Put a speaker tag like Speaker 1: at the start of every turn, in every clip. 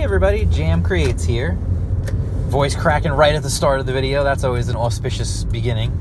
Speaker 1: Hey everybody, Jam Creates here. Voice cracking right at the start of the video. That's always an auspicious beginning.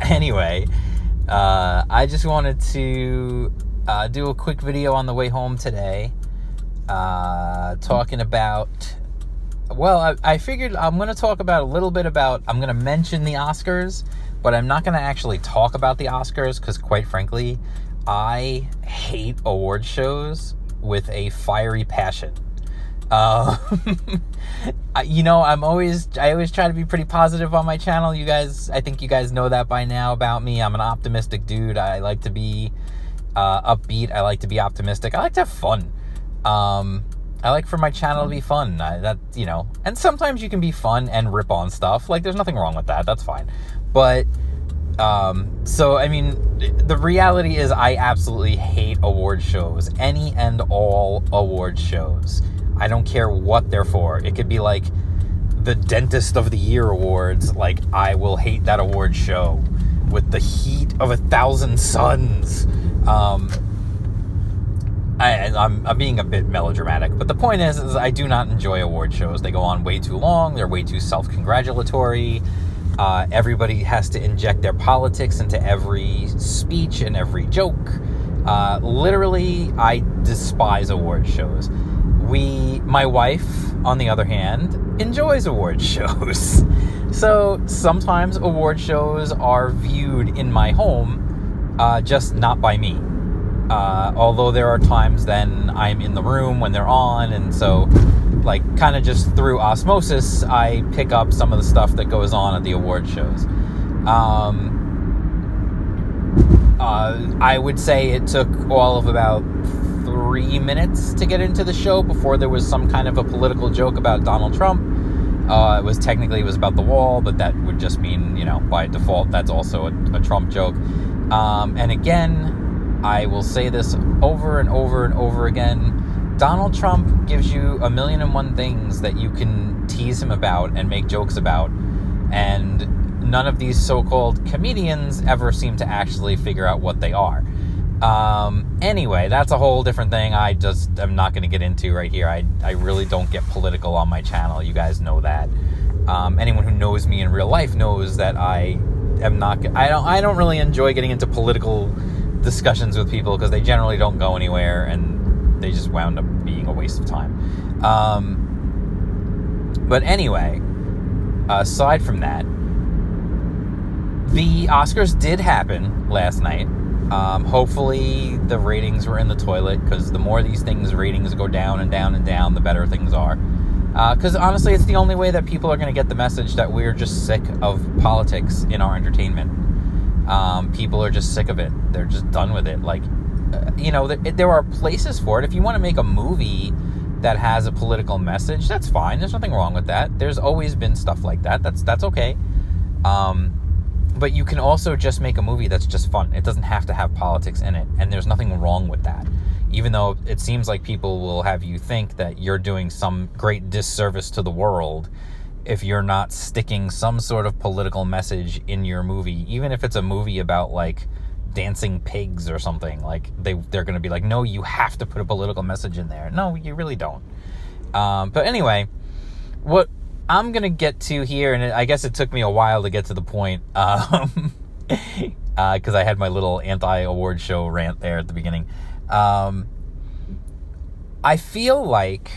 Speaker 1: Anyway, I just wanted to do a quick video on the way home today, talking about, well, I figured I'm going to talk about I'm going to mention the Oscars, but I'm not going to actually talk about the Oscars because, quite frankly, I hate award shows with a fiery passion. I always try to be pretty positive on my channel. I think you guys know that by now about me. I'm an optimistic dude. I like to be upbeat. I like to be optimistic. I like to have fun. I like for my channel to be fun. And sometimes you can be fun and rip on stuff. Like, there's nothing wrong with that. That's fine. But the reality is I absolutely hate award shows. Any and all award shows. I don't care what they're for. It could be like the Dentist of the Year awards. Like, I will hate that award show with the heat of 1,000 suns. I'm being a bit melodramatic, but the point is I do not enjoy award shows. They go on way too long. They're way too self-congratulatory. Everybody has to inject their politics into every speech and every joke. Literally, I despise award shows. My wife, on the other hand, enjoys award shows. So sometimes award shows are viewed in my home, just not by me. Although there are times then I'm in the room when they're on, and so, like, kind of just through osmosis, I pick up some of the stuff that goes on at the award shows. I would say it took all of about 3 minutes to get into the show before there was some kind of a political joke about Donald Trump. It was about the wall, but that would just mean, by default, that's also a Trump joke. And again, I will say this over and over and over again. Donald Trump gives you 1,000,001 things that you can tease him about and make jokes about. And none of these so-called comedians ever seem to actually figure out what they are. Anyway, that's a whole different thing. I'm not going to get into right here. I really don't get political on my channel. You guys know that. Anyone who knows me in real life knows that I don't really enjoy getting into political discussions with people because they generally don't go anywhere and they just wound up being a waste of time. But anyway, aside from that, the Oscars did happen last night. Hopefully the ratings were in the toilet, because the more these ratings go down and down and down, the better things are. Because honestly, it's the only way that people are going to get the message that we're just sick of politics in our entertainment. People are just sick of it. They're just done with it. Like, there are places for it. If you want to make a movie that has a political message, that's fine. There's nothing wrong with that. There's always been stuff like that. That's okay. But you can also just make a movie that's just fun. It doesn't have to have politics in it. And there's nothing wrong with that. Even though it seems like people will have you think that you're doing some great disservice to the world if you're not sticking some sort of political message in your movie, even if it's a movie about, like, dancing pigs or something. Like, they're going to be like, no, you have to put a political message in there. No, you really don't. But anyway, what I'm going to get to here, and I guess it took me a while to get to the point, because I had my little anti-award show rant there at the beginning. I feel like,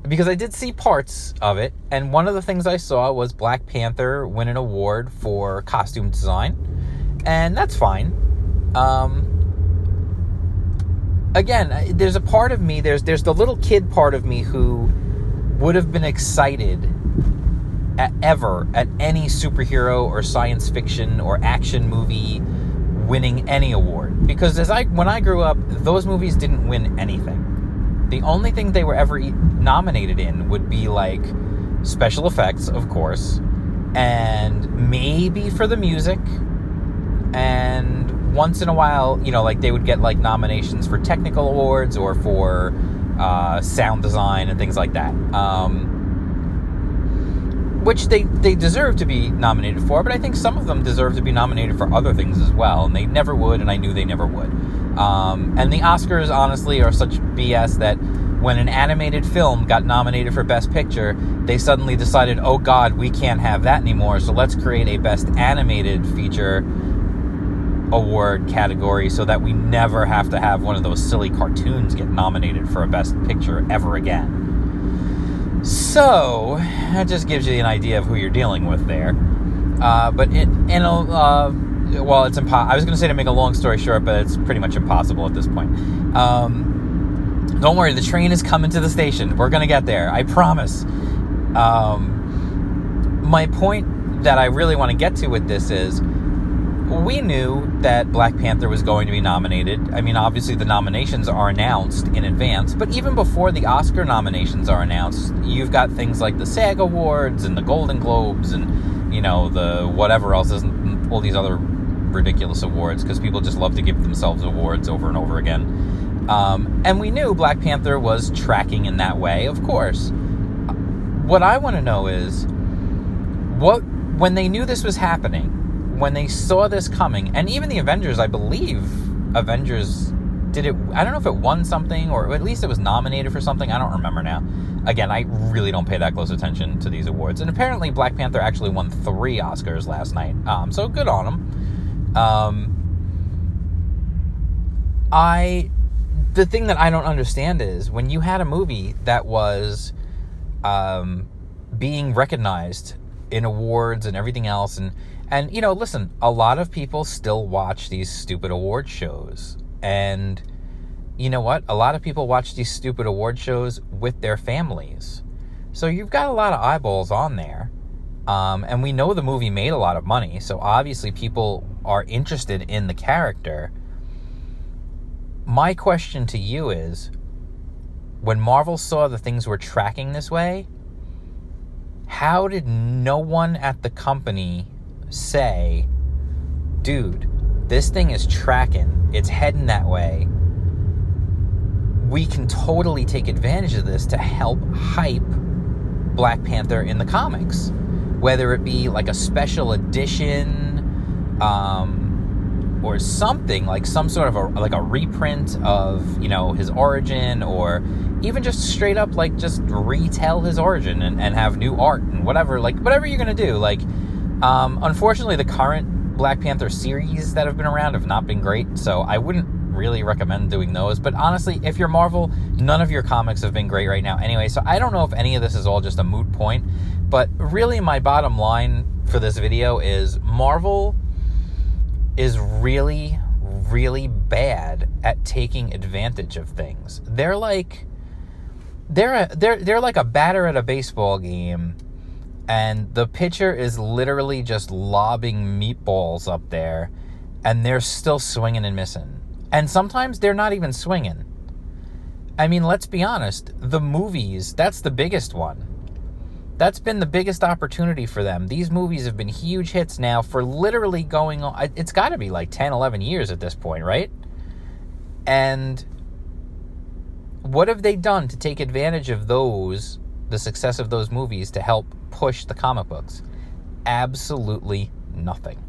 Speaker 1: because I did see parts of it, and one of the things I saw was Black Panther win an award for costume design, and that's fine. Again, there's a part of me, there's the little kid part of me who would have been excited at any superhero or science fiction or action movie winning any award, because when I grew up, those movies didn't win anything. The only thing they were ever nominated in would be, like, special effects, of course, and maybe for the music, and once in a while, like, they would get, like, nominations for technical awards or for sound design and things like that. which they deserve to be nominated for, but I think some of them deserve to be nominated for other things as well, and they never would, and I knew they never would. And the Oscars, honestly, are such BS that when an animated film got nominated for Best Picture, they suddenly decided, oh God, we can't have that anymore, so let's create a Best Animated Feature award category so that we never have to have one of those silly cartoons get nominated for a Best Picture ever again. So, that just gives you an idea of who you're dealing with there. But well, it's I was going to say to make a long story short, but it's pretty much impossible at this point. Don't worry, the train is coming to the station. We're going to get there, I promise. My point that I really want to get to with this is, we knew that Black Panther was going to be nominated. I mean, obviously the nominations are announced in advance, but even before the Oscar nominations are announced, you've got things like the SAG Awards and the Golden Globes and, you know, the whatever else, all these other ridiculous awards, because people just love to give themselves awards over and over again. And we knew Black Panther was tracking in that way, of course. What I want to know is, when they knew this was happening, when they saw this coming, and even the Avengers, I believe Avengers did it, I don't know if it won something, or at least it was nominated for something, I don't remember now. Again, I really don't pay that close attention to these awards, and apparently Black Panther actually won 3 Oscars last night, so good on them. The thing that I don't understand is, when you had a movie that was being recognized in awards and everything else, and, you know, listen, a lot of people still watch these stupid award shows. And you know what? A lot of people watch these stupid award shows with their families. So you've got a lot of eyeballs on there. And we know the movie made a lot of money. So obviously people are interested in the character. My question to you is, when Marvel saw that things were tracking this way, how did no one at the company say, dude, this thing is tracking, it's heading that way, we can totally take advantage of this to help hype Black Panther in the comics, whether it be like a special edition, or something, like some sort of a reprint of, you know, his origin, or even just straight up, like, just retell his origin and have new art and whatever, like, whatever you're gonna do. Like, unfortunately, the current Black Panther series that have been around have not been great, so I wouldn't really recommend doing those. But honestly, if you're Marvel, none of your comics have been great right now anyway, so I don't know if any of this is all just a moot point. But really, my bottom line for this video is, Marvel is really, really bad at taking advantage of things. They're like a batter at a baseball game, and the pitcher is literally just lobbing meatballs up there, and they're still swinging and missing. And sometimes they're not even swinging. I mean, let's be honest, the movies, that's the biggest one. That's been the biggest opportunity for them. These movies have been huge hits now for literally going on, it's got to be like 10, 11 years at this point, right? And what have they done to take advantage of the success of those movies, to help push the comic books? Absolutely nothing.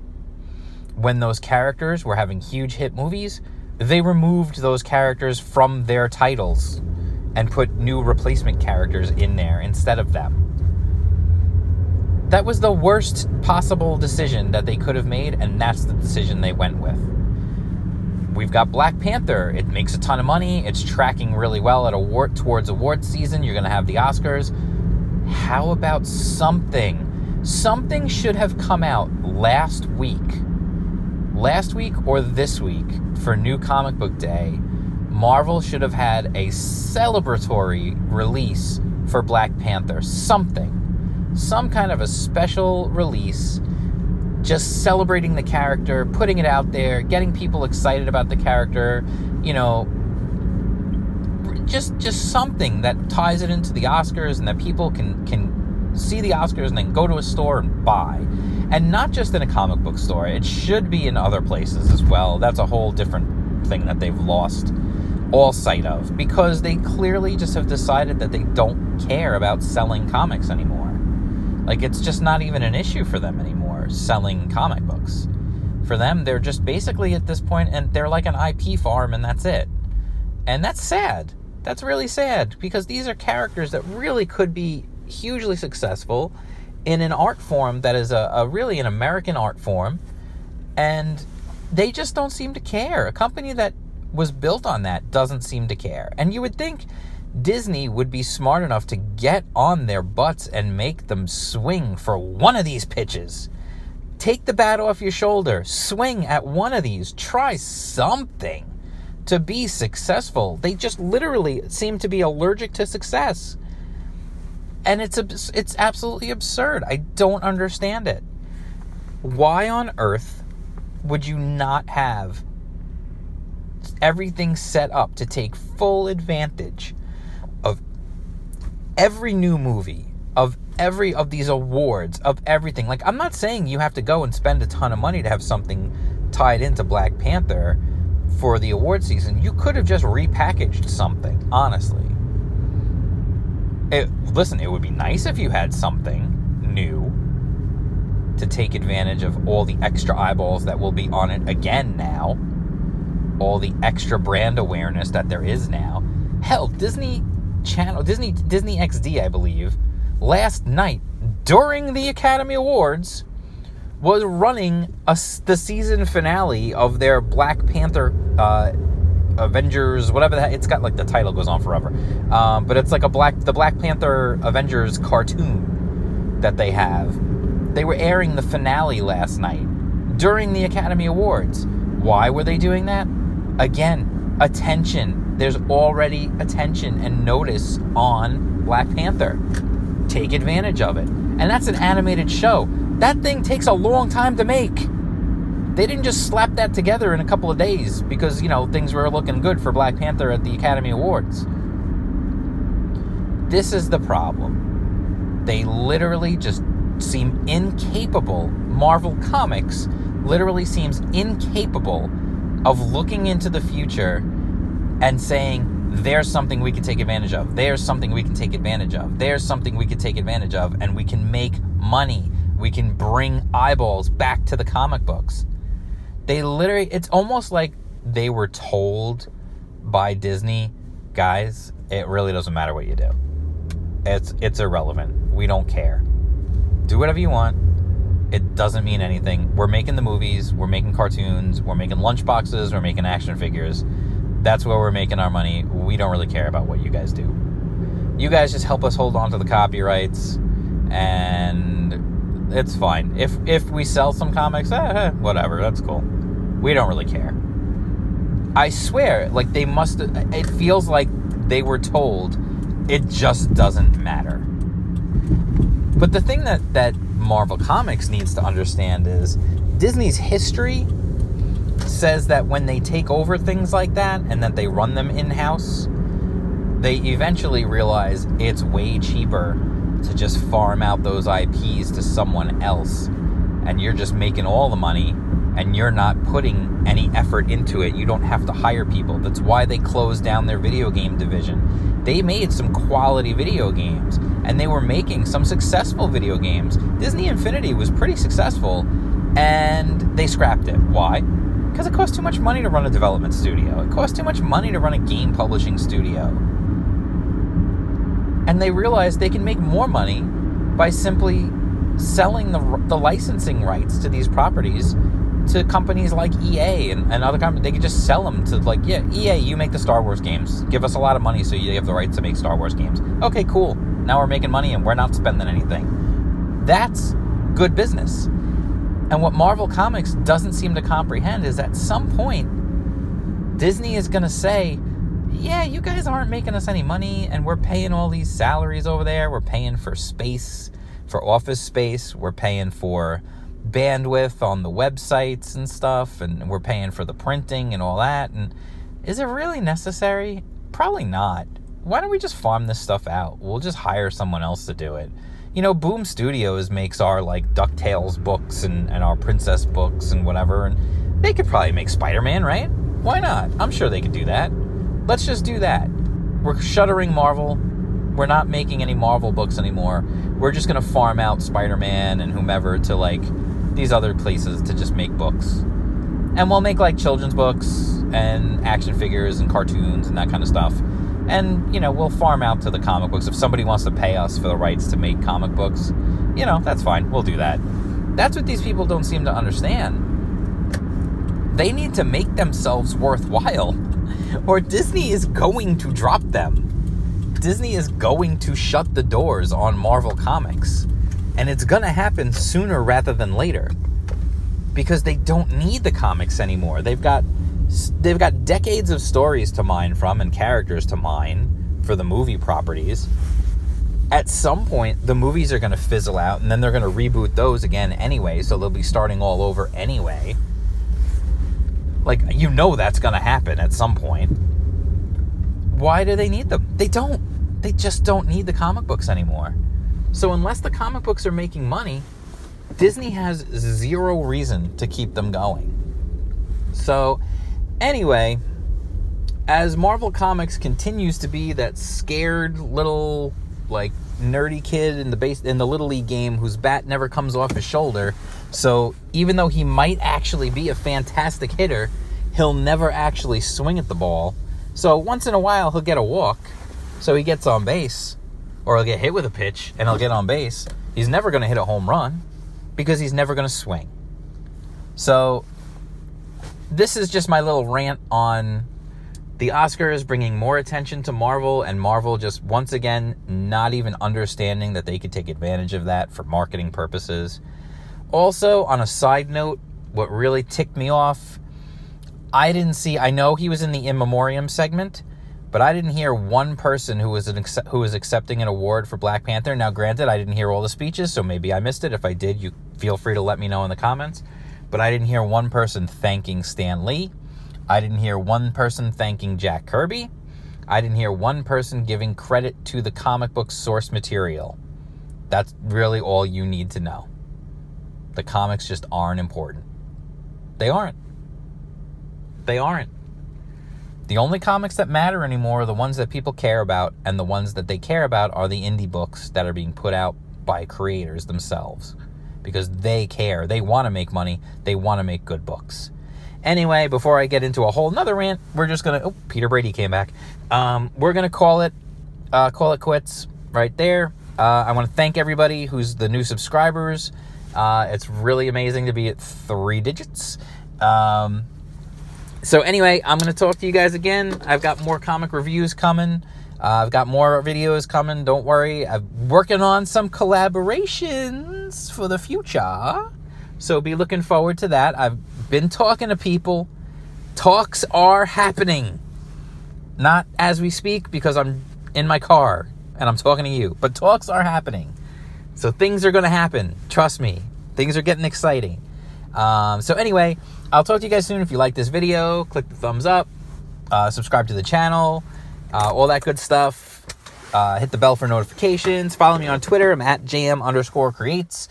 Speaker 1: When those characters were having huge hit movies, they removed those characters from their titles and put new replacement characters in there instead of them. That was the worst possible decision that they could have made, and that's the decision they went with. We've got Black Panther. It makes a ton of money. It's tracking really well at towards award season. You're going to have the Oscars. How about something? Something should have come out last week or this week for New Comic Book Day. Marvel should have had a celebratory release for Black Panther. Some kind of a special release, just celebrating the character, putting it out there, getting people excited about the character, you know, just something that ties it into the Oscars, and that people can see the Oscars and then go to a store and buy. And not just in a comic book store. It should be in other places as well. That's a whole different thing that they've lost all sight of, because they clearly just have decided that they don't care about selling comics anymore. Like, it's just not even an issue for them anymore, selling comic books. For them, they're just basically at this point, and they're like an IP farm, and that's it. And that's sad. That's really sad, because these are characters that really could be hugely successful in an art form that is a really an American art form, and they just don't seem to care. A company that was built on that doesn't seem to care. And you would think Disney would be smart enough to get on their butts and make them swing for one of these pitches. Take the bat off your shoulder, swing at one of these, try something to be successful. They just literally seem to be allergic to success. And it's absolutely absurd. I don't understand it. Why on earth would you not have everything set up to take full advantage of every new movie, of every of these awards, of everything? Like, I'm not saying you have to go and spend a ton of money to have something tied into Black Panther for the award season. You could have just repackaged something, honestly. Listen, it would be nice if you had something new to take advantage of all the extra eyeballs that will be on it again now. All the extra brand awareness that there is now. Hell, Disney XD, I believe, last night during the Academy Awards was running the season finale of their Black Panther Avengers, whatever that, it's got like the title goes on forever, but it's like the Black Panther Avengers cartoon that they have. They were airing the finale last night during the Academy Awards. Why were they doing that? Again, attention. There's already attention and notice on Black Panther. Take advantage of it. And that's an animated show. That thing takes a long time to make. They didn't just slap that together in a couple of days because, things were looking good for Black Panther at the Academy Awards. This is the problem. They literally just seem incapable. Marvel Comics literally seems incapable of looking into the future and saying, there's something we can take advantage of. There's something we can take advantage of. There's something we can take advantage of, and we can make money. We can bring eyeballs back to the comic books. They literally, it's almost like they were told by Disney, guys, it really doesn't matter what you do. It's irrelevant. We don't care. Do whatever you want. It doesn't mean anything. We're making the movies. We're making cartoons. We're making lunchboxes. We're making action figures. That's where we're making our money. We don't really care about what you guys do. You guys just help us hold on to the copyrights, and it's fine. If we sell some comics, whatever, that's cool. We don't really care. I swear, like, they must, it feels like they were told it just doesn't matter. But the thing that Marvel Comics needs to understand is Disney's history says that when they take over things like that and that they run them in-house, they eventually realize it's way cheaper to just farm out those IPs to someone else, and you're just making all the money and you're not putting any effort into it. You don't have to hire people. That's why they closed down their video game division. They made some quality video games, and they were making some successful video games. Disney Infinity was pretty successful, and they scrapped it. Why? Because it costs too much money to run a development studio. It costs too much money to run a game publishing studio. And they realized they can make more money by simply selling the licensing rights to these properties to companies like EA and other companies. They could just sell them to, like, yeah, EA, you make the Star Wars games. Give us a lot of money so you have the rights to make Star Wars games. Okay, cool. Now we're making money and we're not spending anything. That's good business. And what Marvel Comics doesn't seem to comprehend is at some point, Disney is going to say, yeah, you guys aren't making us any money, and we're paying all these salaries over there. We're paying for space, for office space. We're paying for bandwidth on the websites and stuff, and we're paying for the printing and all that. And is it really necessary? Probably not. Why don't we just farm this stuff out? We'll just hire someone else to do it. Boom Studios makes our, like, DuckTales books and our Princess books and whatever, and they could probably make Spider-Man, right? Why not? I'm sure they could do that. Let's just do that. We're shuttering Marvel. we're not making any Marvel books anymore. We're just going to farm out Spider-Man and whomever to, like, these other places to just make books. And we'll make, like, children's books and action figures and cartoons and that kind of stuff. And, you know, we'll farm out to the comic books. If somebody wants to pay us for the rights to make comic books, you know, that's fine. We'll do that. That's what these people don't seem to understand. They need to make themselves worthwhile, or Disney is going to drop them. Disney is going to shut the doors on Marvel Comics. And it's going to happen sooner rather than later. Because they don't need the comics anymore. They've got decades of stories to mine from and characters to mine for the movie properties. At some point, the movies are going to fizzle out, and then they're going to reboot those again anyway, so they'll be starting all over anyway. Like, you know that's going to happen at some point. Why do they need them? They don't. They just don't need the comic books anymore. So unless the comic books are making money, Disney has zero reason to keep them going. So, anyway, as Marvel Comics continues to be that scared little, like, nerdy kid in the Little League game whose bat never comes off his shoulder, so even though he might actually be a fantastic hitter, he'll never actually swing at the ball. So once in a while, he'll get a walk, so he gets on base, or he'll get hit with a pitch, and he'll get on base. He's never going to hit a home run, because he's never going to swing. So this is just my little rant on the Oscars bringing more attention to Marvel, and Marvel just once again not even understanding that they could take advantage of that for marketing purposes. Also, on a side note, what really ticked me off, I know he was in the In Memoriam segment, but I didn't hear one person who was accepting an award for Black Panther. Now, granted, I didn't hear all the speeches, so maybe I missed it. If I did, you feel free to let me know in the comments. But I didn't hear one person thanking Stan Lee. I didn't hear one person thanking Jack Kirby. I didn't hear one person giving credit to the comic book source material. That's really all you need to know. The comics just aren't important. They aren't. They aren't. The only comics that matter anymore are the ones that people care about, and the ones that they care about are the indie books that are being put out by creators themselves. Because they care. They want to make money. They want to make good books. Anyway, before I get into a whole nother rant, we're just going to... Oh, Peter Brady came back. We're going to call it quits right there. I want to thank everybody who's the new subscribers. It's really amazing to be at 3 digits. So anyway, I'm going to talk to you guys again. I've got more comic reviews coming. I've got more videos coming. Don't worry. I'm working on some collaborations for the future. So be looking forward to that. I've been talking to people. Talks are happening. Not as we speak because I'm in my car and I'm talking to you. But talks are happening. So things are going to happen. Trust me. Things are getting exciting. So anyway, I'll talk to you guys soon. If you like this video, click the thumbs up. Subscribe to the channel. All that good stuff. Hit the bell for notifications. Follow me on Twitter. I'm at jam_creates.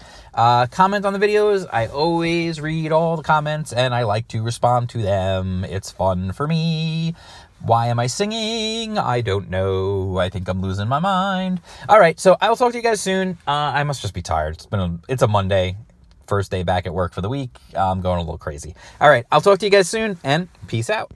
Speaker 1: Comment on the videos. I always read all the comments, and I like to respond to them. It's fun for me. Why am I singing? I don't know. I think I'm losing my mind. All right, so I will talk to you guys soon. I must just be tired. It's a Monday. First day back at work for the week. I'm going a little crazy. All right, I'll talk to you guys soon, and peace out.